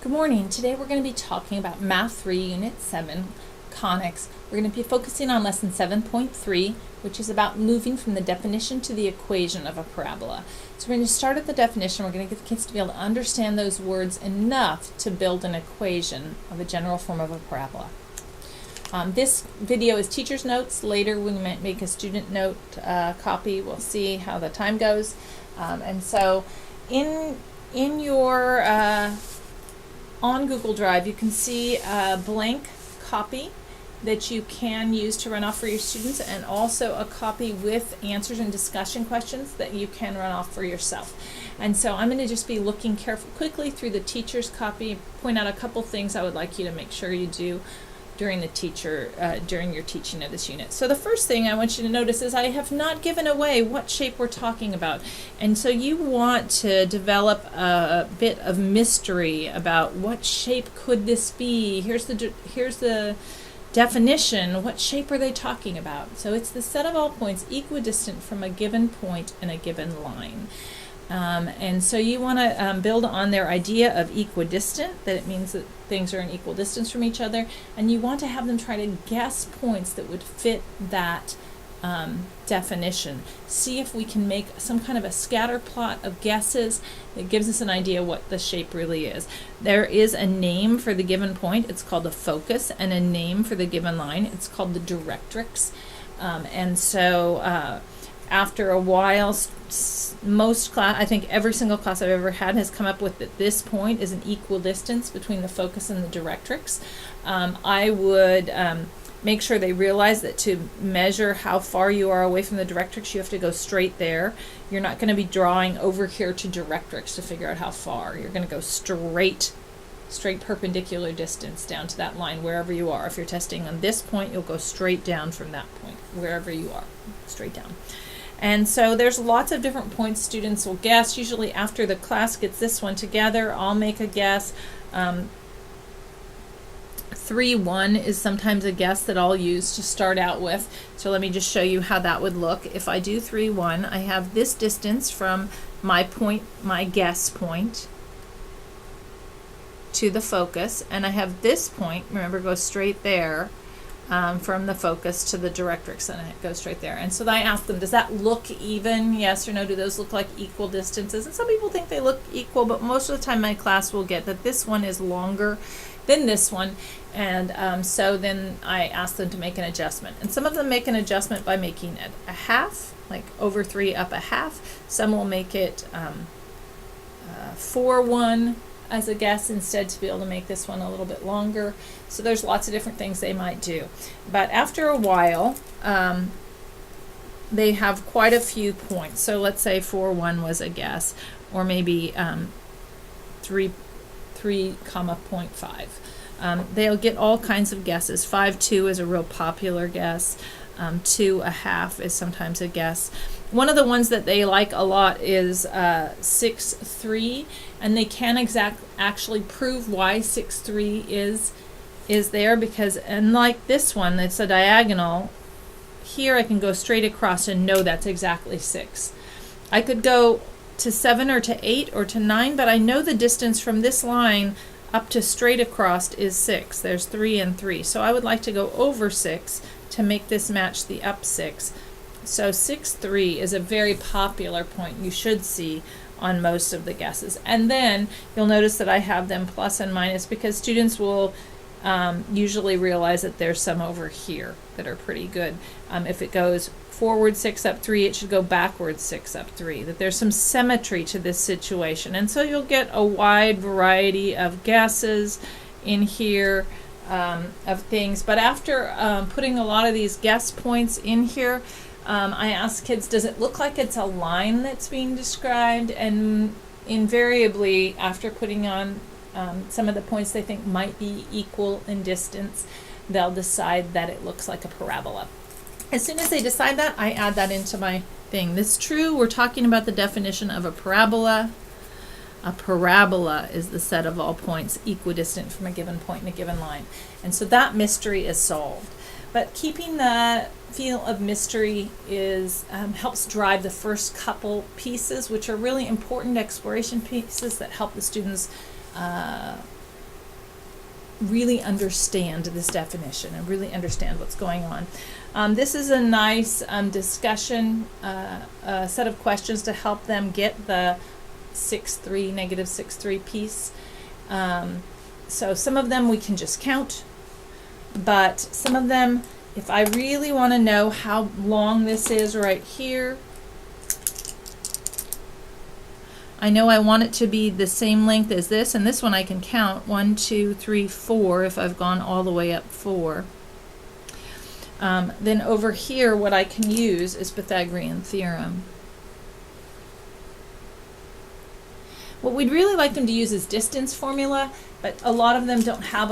Good morning. Today we're going to be talking about Math 3, Unit 7, conics. We're going to be focusing on Lesson 7.3, which is about moving from the definition to the equation of a parabola. So we're going to start at the definition. We're going to get the kids to be able to understand those words enough to build an equation of a general form of a parabola. This video is teacher's notes. Later we might make a student note copy. We'll see how the time goes. And so in your on Google Drive, you can see a blank copy that you can use to run off for your students, and also a copy with answers and discussion questions that you can run off for yourself. And so I'm going to just be looking quickly through the teacher's copy, point out a couple things I would like you to make sure you do during your teaching of this unit. So the first thing I want you to notice is I have not given away what shape we're talking about, and so you want to develop a bit of mystery about what shape could this be. Here's the definition. What shape are they talking about? So it's the set of all points equidistant from a given point in a given line. And so you want to build on their idea of equidistant, that it means that things are in equal distance from each other, and you want to have them try to guess points that would fit that definition. See if we can make some kind of a scatter plot of guesses that gives us an idea what the shape really is. There is a name for the given point. It's called the focus, and a name for the given line. It's called the directrix. And so after a while, I think every single class I've ever had has come up with that this point is an equal distance between the focus and the directrix. I would make sure they realize that to measure how far you are away from the directrix, you have to go straight there. You're not going to be drawing over here to directrix to figure out how far. You're going to go straight perpendicular distance down to that line wherever you are. If you're testing on this point, you'll go straight down from that point wherever you are, straight down. And so there's lots of different points students will guess. Usually after the class gets this one together, I'll make a guess. 3-1 is sometimes a guess that I'll use to start out with. So let me just show you how that would look. If I do 3-1, I have this distance from my point, my guess point, to the focus, and I have this point, remember, go straight there, from the focus to the directrix, and it goes straight there. And so I ask them, does that look even? Yes or no? Do those look like equal distances? And some people think they look equal, but most of the time my class will get that this one is longer than this one, and so then I ask them to make an adjustment. And some of them make an adjustment by making it a half, like over 3 up a half. Some will make it 4-1 as a guess instead, to be able to make this one a little bit longer. So there's lots of different things they might do. But after a while, they have quite a few points. So let's say 4-1 was a guess, or maybe 3,0.5. They'll get all kinds of guesses. 5-2 is a real popular guess. 2.5 is sometimes a guess. One of the ones that they like a lot is 6-3, and they can actually prove why 6-3 is there, because unlike this one that's a diagonal, here I can go straight across and know that's exactly 6. I could go to 7 or to 8 or to 9, but I know the distance from this line up to straight across is 6. There's 3 and 3. So I would like to go over 6 to make this match the up 6. So 6-3 is a very popular point you should see on most of the guesses. And then you'll notice that I have them plus and minus, because students will usually realize that there's some over here that are pretty good. If it goes forward 6 up 3, it should go backwards 6 up 3, that there's some symmetry to this situation. And so you'll get a wide variety of guesses in here of things. But after putting a lot of these guess points in here, I ask kids, does it look like it's a line that's being described? And invariably, after putting on some of the points they think might be equal in distance, they'll decide that it looks like a parabola. As soon as they decide that, I add that into my thing. This is true. We're talking about the definition of a parabola. A parabola is the set of all points equidistant from a given point in a given line. And so that mystery is solved. But keeping the feel of mystery is helps drive the first couple pieces, which are really important exploration pieces that help the students really understand this definition and really understand what's going on. This is a nice discussion set of questions to help them get the 6-3, negative 6-3 piece. So some of them we can just count, but some of them, if I really want to know how long this is right here, I know I want it to be the same length as this, and this one I can count 1, 2, 3, 4 if I've gone all the way up 4. Then over here what I can use is Pythagorean theorem. What we'd really like them to use is distance formula, but a lot of them don't have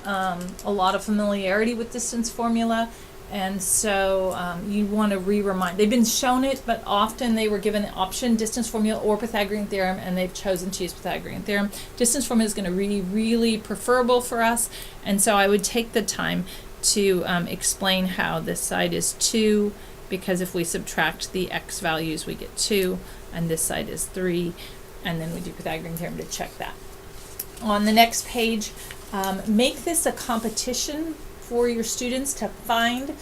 a lot of familiarity with distance formula, and so you want to re-remind. They've been shown it, but often they were given the option distance formula or Pythagorean theorem, and they've chosen to use Pythagorean theorem. Distance formula is going to be really preferable for us, and so I would take the time to explain how this side is 2, because if we subtract the x values we get 2, and this side is 3, and then we do Pythagorean theorem to check that. On the next page, make this a competition for your students to find.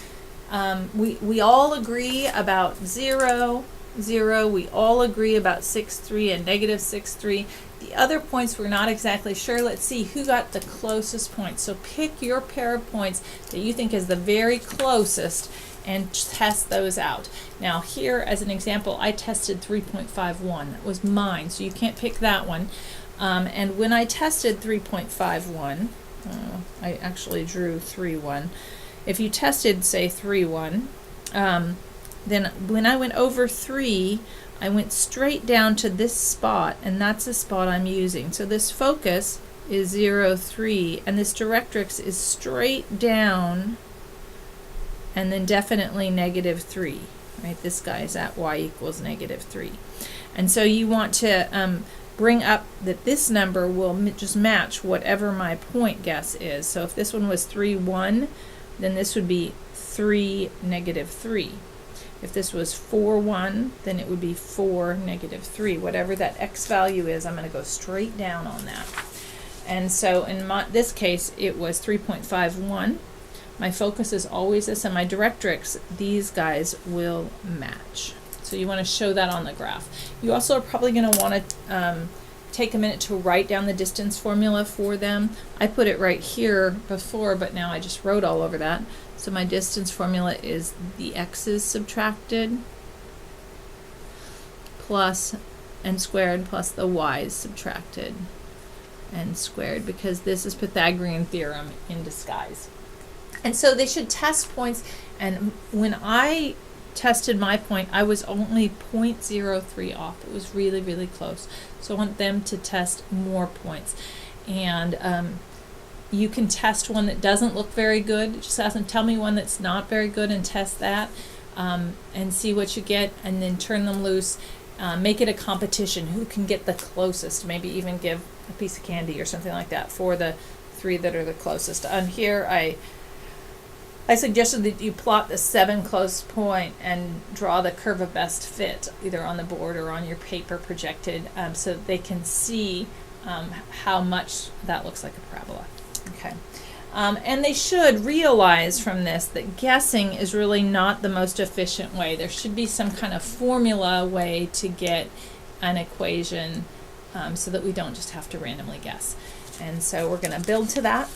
We all agree about 0, 0. We all agree about 6-3 and negative 6-3. The other points we're not exactly sure. Let's see who got the closest points. So pick your pair of points that you think is the very closest and test those out. Now here, as an example, I tested 3.51. That was mine, so you can't pick that one. And when I tested 3.51, I actually drew 3.1. If you tested, say, 3.1, then when I went over 3, I went straight down to this spot, and that's the spot I'm using. So this focus is 0, 3, and this directrix is straight down, and then definitely negative 3. Right? This guy is at y equals negative 3. And so you want to bring up that this number will just match whatever my point guess is. So if this one was 3.1, then this would be 3, negative 3. If this was 4.1, then it would be 4, negative 3. Whatever that x value is, I'm going to go straight down on that. And so in this case, it was 3.51. My focus is always this, and my directrix, these guys will match. So you want to show that on the graph. You also are probably going to want to take a minute to write down the distance formula for them. I put it right here before, but now I just wrote all over that. So my distance formula is the x's subtracted plus and squared plus the y's subtracted and squared, because this is Pythagorean theorem in disguise. And so they should test points, and when I tested my point, I was only 0.03 off. It was really, really close. So I want them to test more points. And you can test one that doesn't look very good. Just ask them, tell me one that's not very good, and test that and see what you get, and then turn them loose. Make it a competition. Who can get the closest? Maybe even give a piece of candy or something like that for the 3 that are the closest. On here, I suggested that you plot the 7 close point and draw the curve of best fit, either on the board or on your paper projected, so that they can see how much that looks like a parabola. Okay. And they should realize from this that guessing is really not the most efficient way. There should be some kind of formula way to get an equation so that we don't just have to randomly guess. And so we're going to build to that.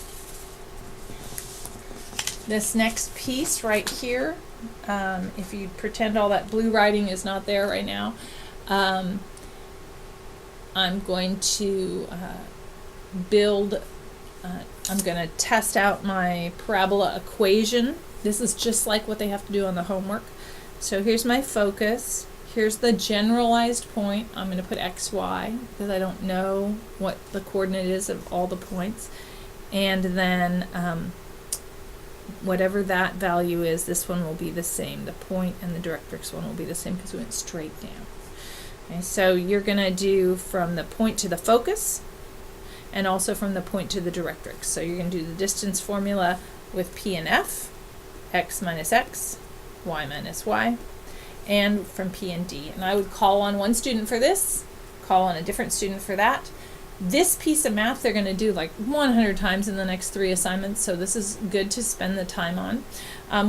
This next piece right here, if you pretend all that blue writing is not there right now, I'm going to build, I'm going to test out my parabola equation. This is just like what they have to do on the homework. So here's my focus. Here's the generalized point. I'm going to put xy because I don't know what the coordinate is of all the points. And then whatever that value is, this one will be the same. The point and the directrix one will be the same because we went straight down. Okay, so you're going to do from the point to the focus and also from the point to the directrix. So you're going to do the distance formula with P and F, x minus x, y minus y, and from P and D. And I would call on one student for this, call on a different student for that, This piece of math they're going to do like 100 times in the next 3 assignments, so this is good to spend the time on.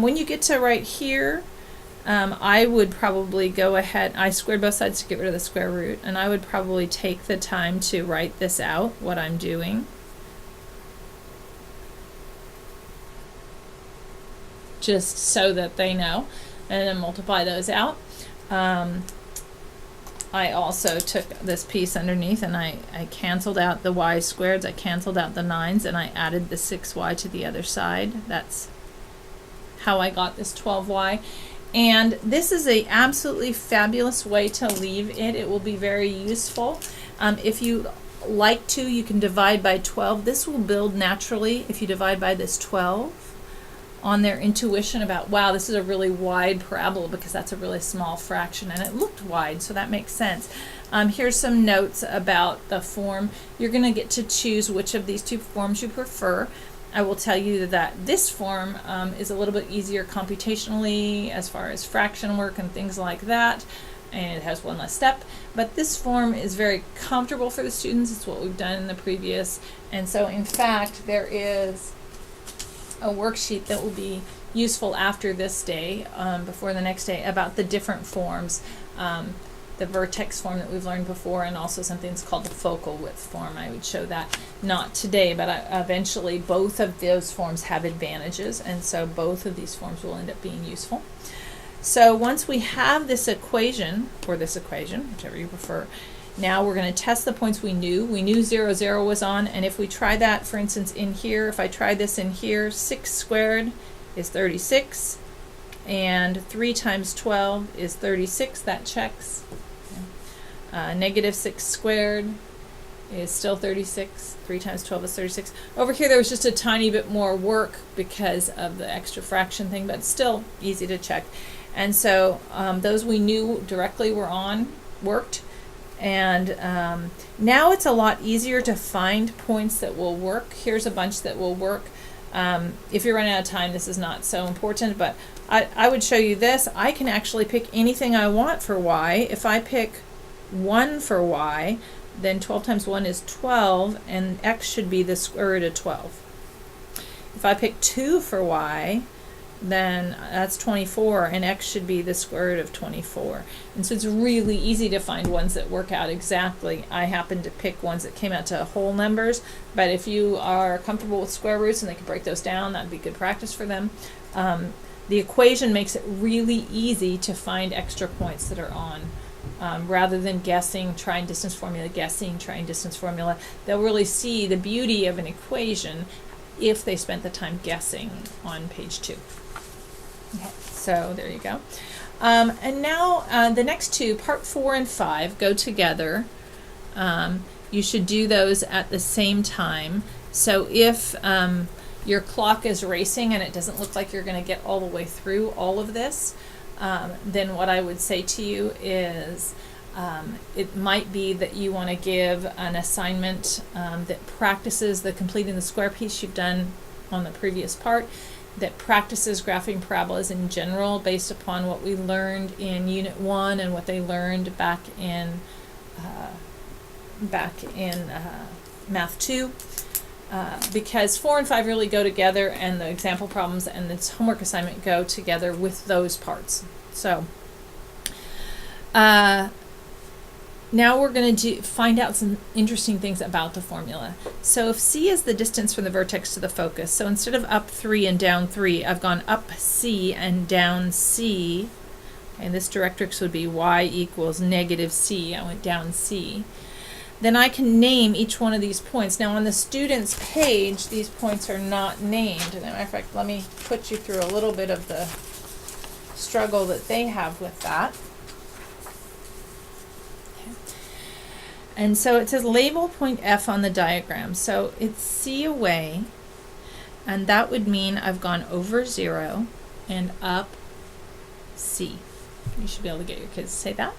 When you get to right here, I would probably go ahead, I squared both sides to get rid of the square root, and I would probably take the time to write this out, what I'm doing. Just so that they know, and then multiply those out. I also took this piece underneath and I canceled out the y squareds, I canceled out the 9s, and I added the 6y to the other side. That's how I got this 12y. And this is a absolutely fabulous way to leave it. It will be very useful. If you like to, you can divide by 12. This will build naturally if you divide by this 12 on their intuition about, wow, this is a really wide parabola because that's a really small fraction, and it looked wide, so that makes sense. Here's some notes about the form. You're going to get to choose which of these two forms you prefer. I will tell you that this form is a little bit easier computationally as far as fraction work and things like that, and it has one less step, but this form is very comfortable for the students. It's what we've done in the previous, and so in fact there is a worksheet that will be useful after this day, before the next day, about the different forms, the vertex form that we've learned before, and also something that's called the focal width form. I would show that not today, but eventually both of those forms have advantages, and so both of these forms will end up being useful. So once we have this equation, or this equation, whichever you prefer, now we're going to test the points we knew. We knew 0, 0 was on, and if we try that, for instance, in here, if I try this in here, 6 squared is 36, and 3 times 12 is 36, that checks. Negative 6 squared is still 36, 3 times 12 is 36. Over here there was just a tiny bit more work because of the extra fraction thing, but still easy to check. And so those we knew directly were on, worked. And now it's a lot easier to find points that will work. Here's a bunch that will work. If you're running out of time, this is not so important, but I would show you this. I can actually pick anything I want for y. If I pick 1 for y, then 12 times 1 is 12, and x should be the square root of 12. If I pick 2 for y, then that's 24, and x should be the square root of 24. And so it's really easy to find ones that work out exactly. I happen to pick ones that came out to whole numbers, but if you are comfortable with square roots and they can break those down, that'd be good practice for them. The equation makes it really easy to find extra points that are on. Rather than guessing, try and distance formula, guessing, try and distance formula. They'll really see the beauty of an equation if they spent the time guessing on page 2. Okay, so there you go. And now the next two, part 4 and 5, go together. You should do those at the same time. So if your clock is racing and it doesn't look like you're going to get all the way through all of this, then what I would say to you is it might be that you want to give an assignment that practices the completing the square piece you've done on the previous part, that practices graphing parabolas in general based upon what we learned in Unit 1 and what they learned back in Math 2. Because 4 and 5 really go together, and the example problems and this homework assignment go together with those parts. So now we're going to find out some interesting things about the formula. So if C is the distance from the vertex to the focus, so instead of up 3 and down 3, I've gone up C and down C, and this directrix would be y equals negative C. I went down C. Then I can name each one of these points. Now on the student's page, these points are not named. As a matter of fact, let me put you through a little bit of the struggle that they have with that. Okay. And so it says label point F on the diagram. So it's C away, and that would mean I've gone over 0 and up C. You should be able to get your kids to say that.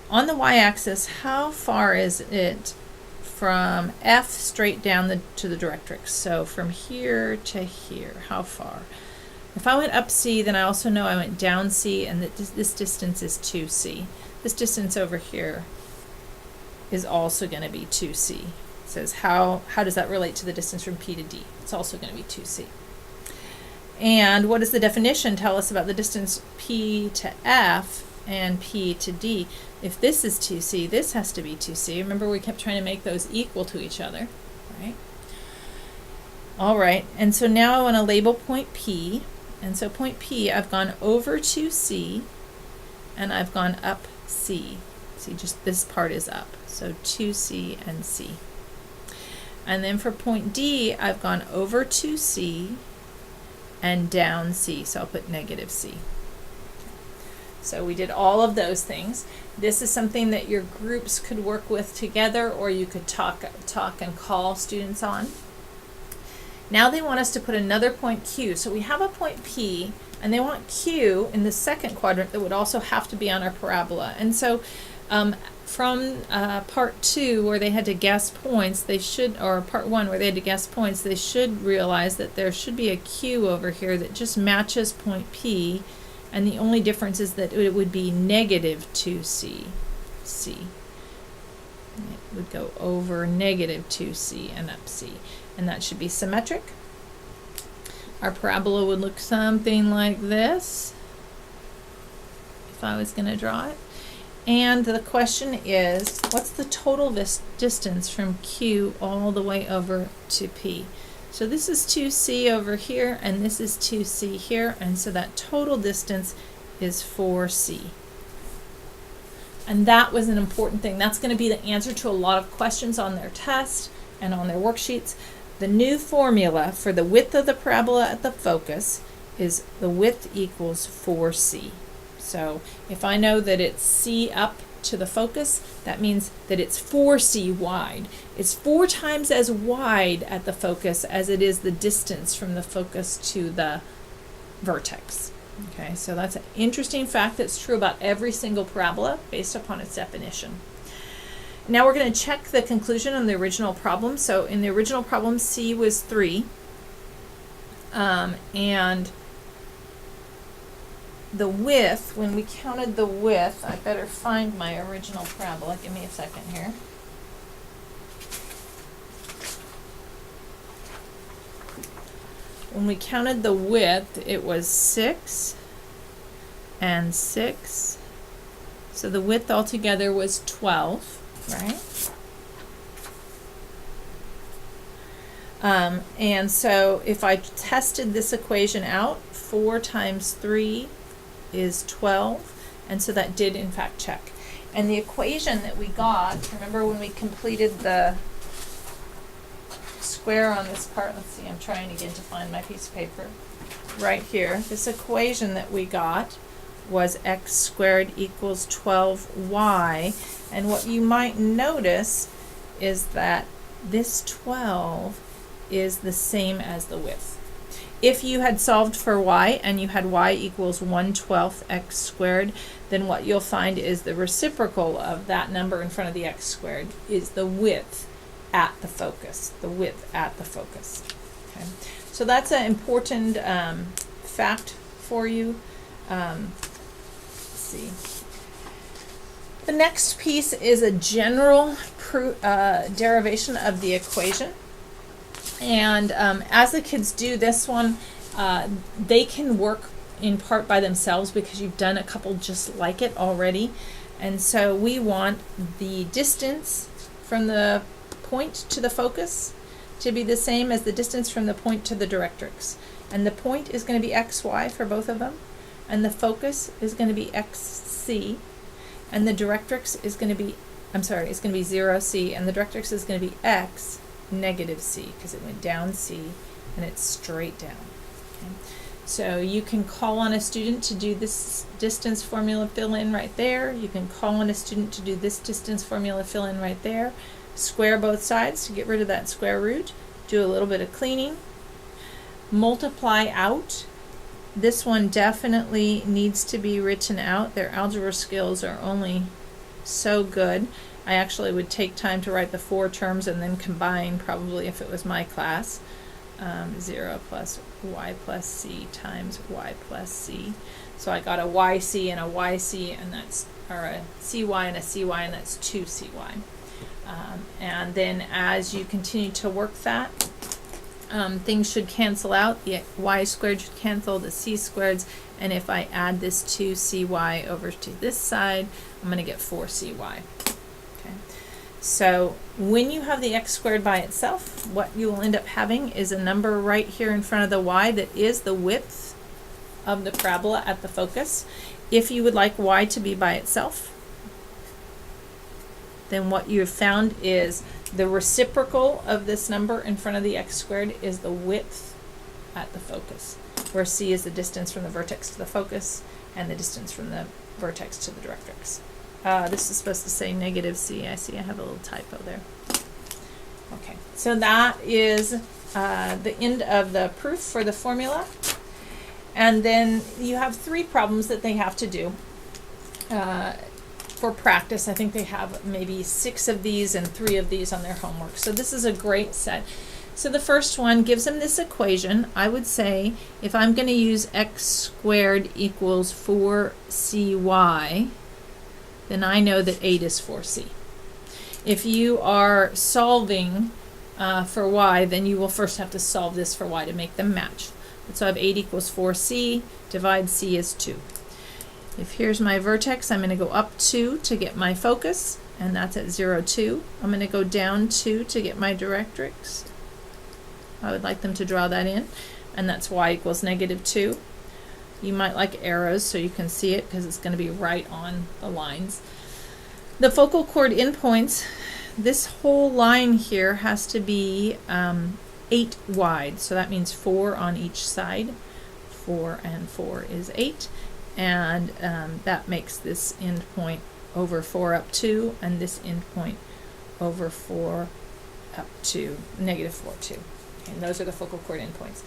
On the y-axis, how far is it from F straight down to the directrix? So from here to here, how far? If I went up C, then I also know I went down C, and that this distance is 2C. This distance over here is also going to be 2c. It says how does that relate to the distance from P to D? It's also going to be 2c. And what does the definition tell us about the distance P to F and P to D? If this is 2c, this has to be 2c. Remember, we kept trying to make those equal to each other, right? All right, and so now I want to label point P. And so point P, I've gone over 2c, and I've gone up c. See, just this part is up. So 2c and c. And then for point D, I've gone over 2c and down c. So I'll put negative c. So we did all of those things. This is something that your groups could work with together, or you could talk and call students on. Now they want us to put another point Q. So we have a point P, and they want Q in the second quadrant that would also have to be on our parabola. And so from part 2, where they had to guess points, they should, or part 1 where they had to guess points, they should realize that there should be a Q over here that just matches point P, and the only difference is that it would be negative 2c. It would go over negative 2c and up c, and that should be symmetric. Our parabola would look something like this if I was going to draw it. And the question is, what's the total distance from Q all the way over to P? So this is 2c over here, and this is 2c here, and so that total distance is 4c. And that was an important thing. That's going to be the answer to a lot of questions on their test and on their worksheets. The new formula for the width of the parabola at the focus is the width equals 4c. So if I know that it's c up to the focus, that means that it's 4c wide. It's 4 times as wide at the focus as it is the distance from the focus to the vertex. Okay, so that's an interesting fact that's true about every single parabola based upon its definition. Now we're going to check the conclusion on the original problem. So in the original problem, c was 3, and the width, when we counted the width, I better find my original parabola. Give me a second here. When we counted the width, it was 6 and 6. So the width altogether was 12, right? And so if I tested this equation out, 4 times 3 is 12, and so that did in fact check. And the equation that we got, remember when we completed the square on this part, let's see, I'm trying again to find my piece of paper. Right here, this equation that we got was x squared equals 12y, and what you might notice is that this 12 is the same as the width. If you had solved for y and you had y equals 1/12 x squared, then what you'll find is the reciprocal of that number in front of the x squared is the width at the focus. The width at the focus. Okay, so that's an important fact for you. Let's see. The next piece is a general derivation of the equation. And as the kids do this one, they can work in part by themselves because you've done a couple just like it already. And so we want the distance from the point to the focus to be the same as the distance from the point to the directrix. And the point is going to be xy for both of them, and the focus is going to be xc, and the directrix is going to be, it's going to be 0c, and the directrix is going to be x negative c, because it went down c and it's straight down. Okay. So you can call on a student to do this distance formula fill in right there. You can call on a student to do this distance formula fill in right there. Square both sides to get rid of that square root. Do a little bit of cleaning. Multiply out. This one definitely needs to be written out. Their algebra skills are only so good. I actually would take time to write the 4 terms and then combine, probably if it was my class. 0 plus y plus c times y plus c. So I got a yc and a yc, and that's, or a cy and a cy, and that's 2cy. And then as you continue to work that, things should cancel out. The y squared should cancel, the c squareds, and if I add this 2cy over to this side, I'm going to get 4cy. Okay. So when you have the x squared by itself, what you will end up having is a number right here in front of the y that is the width of the parabola at the focus. If you would like y to be by itself, then what you have found is the reciprocal of this number in front of the x squared is the width at the focus, where c is the distance from the vertex to the focus and the distance from the vertex to the directrix. This is supposed to say negative c. I see I have a little typo there. Okay, so that is the end of the proof for the formula. And then you have 3 problems that they have to do. For practice, I think they have maybe 6 of these and 3 of these on their homework. So this is a great set. So the first one gives them this equation. I would say if I'm going to use x squared equals 4cy, then I know that 8 is 4c. If you are solving for y, then you will first have to solve this for y to make them match. So I have 8 equals 4c, divide c is 2. If here's my vertex, I'm going to go up 2 to get my focus, and that's at 0, 2. I'm going to go down 2 to get my directrix. I would like them to draw that in, and that's y equals negative 2. You might like arrows so you can see it because it's going to be right on the lines. The focal chord endpoints, this whole line here has to be 8 wide, so that means 4 on each side. 4 and 4 is 8. And that makes this endpoint over 4 up 2, and this endpoint over 4 up to negative 4, 2. And those are the focal chord endpoints.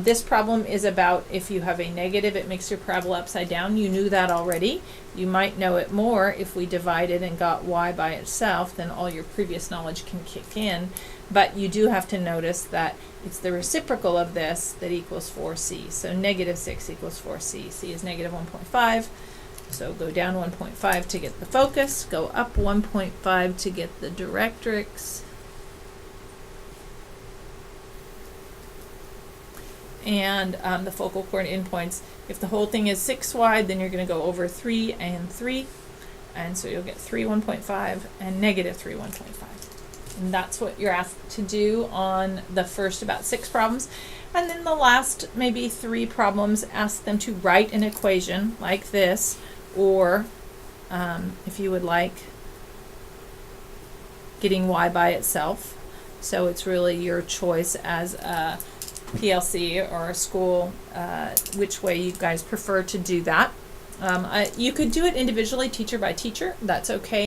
This problem is about if you have a negative, it makes your parabola upside down. You knew that already. You might know it more if we divided and got y by itself, then all your previous knowledge can kick in. But you do have to notice that it's the reciprocal of this that equals 4c. So negative 6 equals 4c. c is negative 1.5. So go down 1.5 to get the focus. Go up 1.5 to get the directrix. And the focal chord endpoints. If the whole thing is 6 wide, then you're going to go over 3 and 3. And so you'll get 3, 1.5 and negative 3, 1.5. And that's what you're asked to do on the first about 6 problems. And then the last maybe 3 problems, ask them to write an equation like this, or if you would like, getting y by itself. So it's really your choice as a PLC or a school, which way you guys prefer to do that. You could do it individually, teacher by teacher. That's okay.